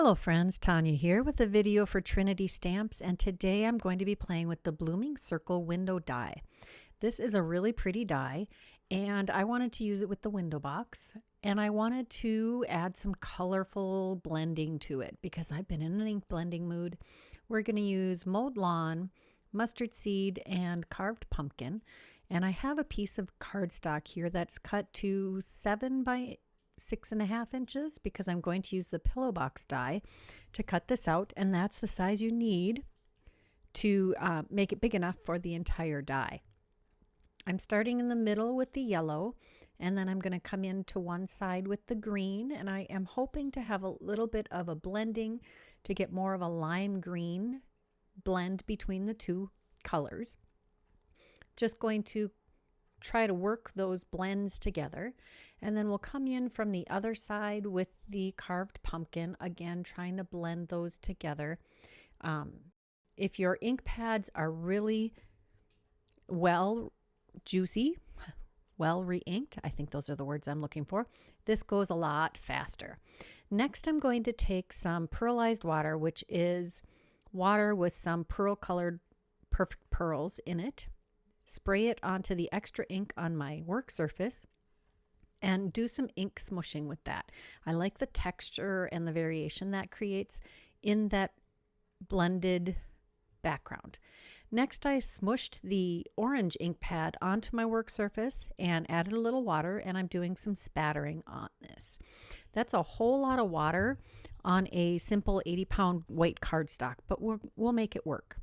Hello friends, Tanya here with a video for Trinity Stamps, and today I'm going to be playing with the Blooming Circle window die. This is a really pretty die and I wanted to use it with the window box, and I wanted to add some colorful blending to it because I've been in an ink blending mood. We're going to use Mowed Lawn, Mustard Seed, and Carved Pumpkin, and I have a piece of cardstock here that's cut to 7 by 6.5 inches because I'm going to use the pillow box die to cut this out, and that's the size you need to make it big enough for the entire die. I'm starting in the middle with the yellow, and then I'm going to come in to one side with the green, and I am hoping to have a little bit of a blending to get more of a lime green blend between the two colors. Just going to try to work those blends together, and then we'll come in from the other side with the carved pumpkin, again trying to blend those together. If your ink pads are really juicy, well re-inked, I think those are the words I'm looking for, this goes a lot faster. Next, I'm going to take some pearlized water, which is water with some pearl colored perfect pearls in it. Spray it onto the extra ink on my work surface and do some ink smushing with that. I like the texture and the variation that creates in that blended background. Next, I smushed the orange ink pad onto my work surface and added a little water, and I'm doing some spattering on this. That's a whole lot of water on a simple 80-pound weight cardstock, but we'll make it work.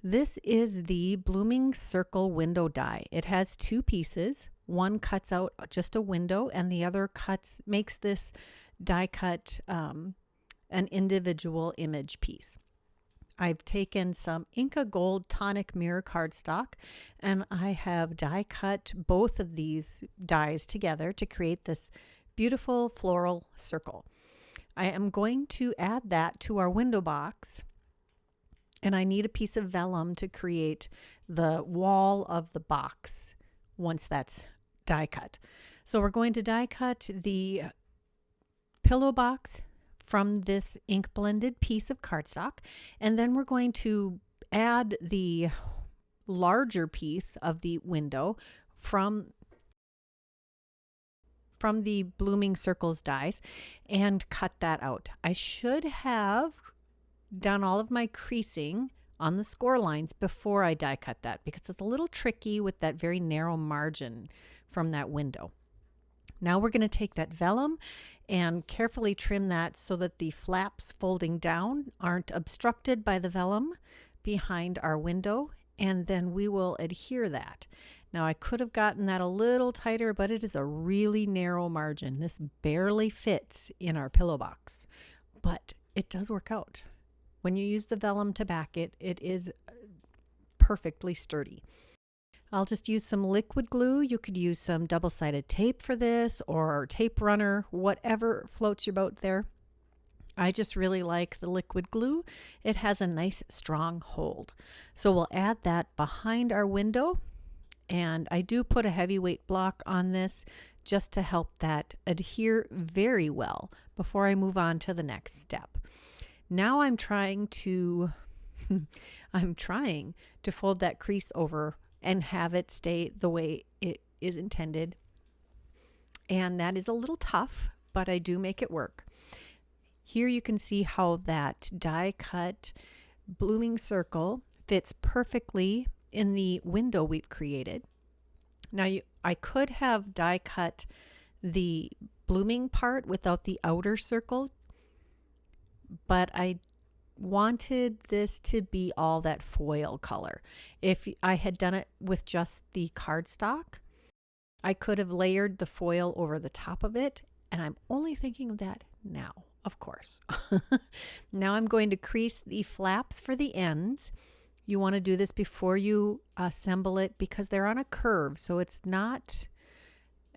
This is the Blooming Circle window die. It has two pieces. One cuts out just a window, and the other makes this die cut an individual image piece. I've taken some Inca Gold Tonic Mirror cardstock, and I have die cut both of these dies together to create this beautiful floral circle. I am going to add that to our window box, and I need a piece of vellum to create the wall of the box once that's die cut. So we're going to die cut the pillow box from this ink blended piece of cardstock, and then we're going to add the larger piece of the window from the Blooming Circles dies and cut that out. I should have done all of my creasing on the score lines before I die cut that because it's a little tricky with that very narrow margin from that window. Now we're going to take that vellum and carefully trim that so that the flaps folding down aren't obstructed by the vellum behind our window, and then we will adhere that. Now I could have gotten that a little tighter, but it is a really narrow margin. This barely fits in our pillow box, but it does work out. When you use the vellum to back it, it is perfectly sturdy. I'll just use some liquid glue. You could use some double-sided tape for this, or tape runner, whatever floats your boat there. I just really like the liquid glue. It has a nice strong hold. So we'll add that behind our window, and I do put a heavyweight block on this just to help that adhere very well before I move on to the next step. Now I'm trying to fold that crease over and have it stay the way it is intended. And that is a little tough, but I do make it work. Here you can see how that die cut Blooming Circle fits perfectly in the window we've created. Now I could have die cut the blooming part without the outer circle, but I wanted this to be all that foil color. If I had done it with just the cardstock, I could have layered the foil over the top of it, and I'm only thinking of that now, of course. Now I'm going to crease the flaps for the ends. You want to do this before you assemble it because they're on a curve, so it's not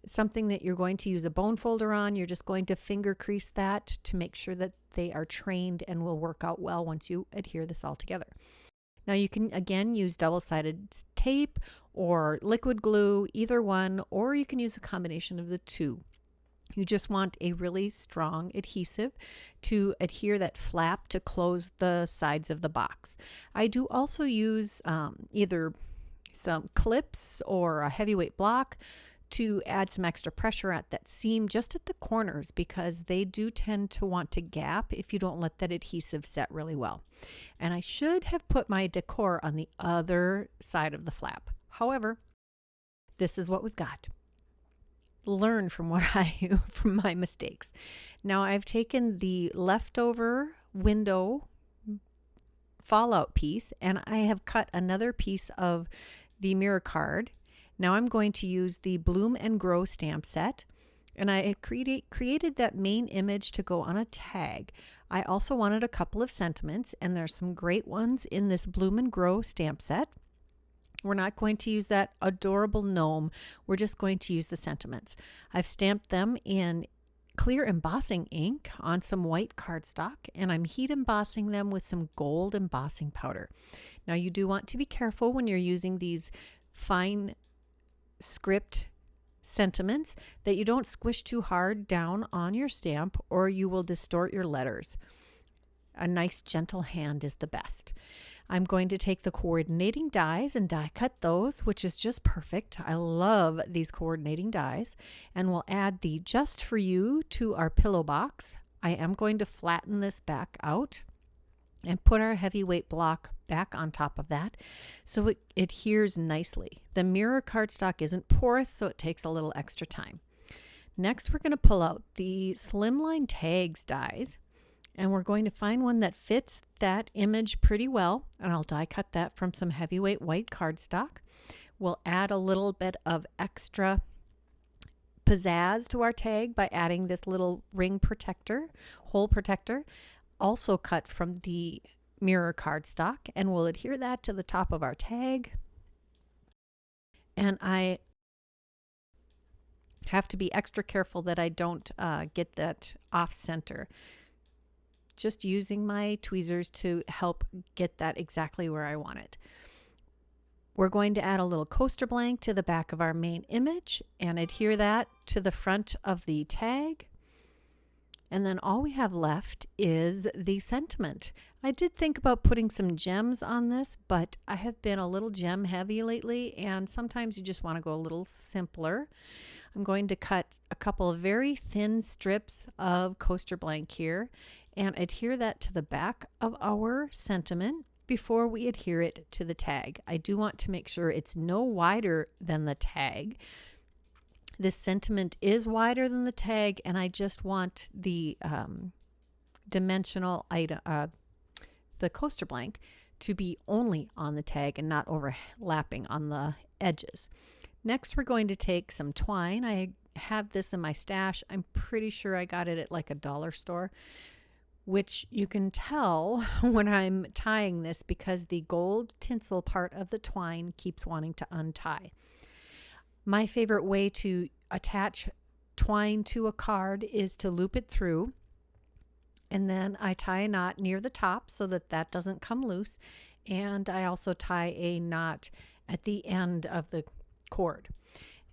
something that you're going to use a bone folder on. You're just going to finger crease that to make sure that they are trained and will work out well once you adhere this all together. Now you can again use double-sided tape or liquid glue, either one, or you can use a combination of the two. You just want a really strong adhesive to adhere that flap to close the sides of the box. I do also use either some clips or a heavyweight block to add some extra pressure at that seam just at the corners, because they do tend to want to gap if you don't let that adhesive set really well. And I should have put my decor on the other side of the flap. However, this is what we've got. Learn from from my mistakes. Now I've taken the leftover window fallout piece and I have cut another piece of the mirror card. Now I'm going to use the Bloom and Grow stamp set, and I created that main image to go on a tag. I also wanted a couple of sentiments, and there's some great ones in this Bloom and Grow stamp set. We're not going to use that adorable gnome. We're just going to use the sentiments. I've stamped them in clear embossing ink on some white cardstock, and I'm heat embossing them with some gold embossing powder. Now you do want to be careful when you're using these fine script sentiments that you don't squish too hard down on your stamp or you will distort your letters. A nice gentle hand is the best. I'm going to take the coordinating dies and die cut those, which is just perfect. I love these coordinating dies, and we'll add the Just For You to our pillow box. I am going to flatten this back out and put our heavyweight block back on top of that so it adheres nicely. The mirror cardstock isn't porous, so it takes a little extra time. Next, we're going to pull out the Slimline Tags dies, and we're going to find one that fits that image pretty well, and I'll die cut that from some heavyweight white cardstock. We'll add a little bit of extra pizzazz to our tag by adding this little ring protector, hole protector, also cut from the mirror cardstock, and we'll adhere that to the top of our tag. And I have to be extra careful that I don't get that off center. Just using my tweezers to help get that exactly where I want it. We're going to add a little coaster blank to the back of our main image and adhere that to the front of the tag. And then all we have left is the sentiment. I did think about putting some gems on this, but I have been a little gem heavy lately, and sometimes you just want to go a little simpler. I'm going to cut a couple of very thin strips of coaster blank here and adhere that to the back of our sentiment before we adhere it to the tag. I do want to make sure it's no wider than the tag. This sentiment is wider than the tag, and I just want the dimensional item, the coaster blank, to be only on the tag and not overlapping on the edges. Next, we're going to take some twine. I have this in my stash. I'm pretty sure I got it at like a dollar store, which you can tell when I'm tying this because the gold tinsel part of the twine keeps wanting to untie. My favorite way to attach twine to a card is to loop it through, and then I tie a knot near the top so that that doesn't come loose, and I also tie a knot at the end of the cord.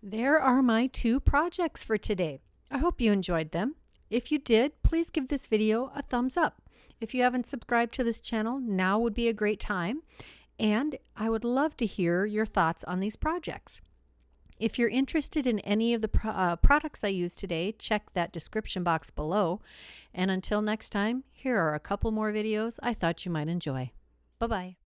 There are my 2 projects for today. I hope you enjoyed them. If you did, please give this video a thumbs up. If you haven't subscribed to this channel, now would be a great time, and I would love to hear your thoughts on these projects. If you're interested in any of the products I used today, check that description box below. And until next time, here are a couple more videos I thought you might enjoy. Bye-bye.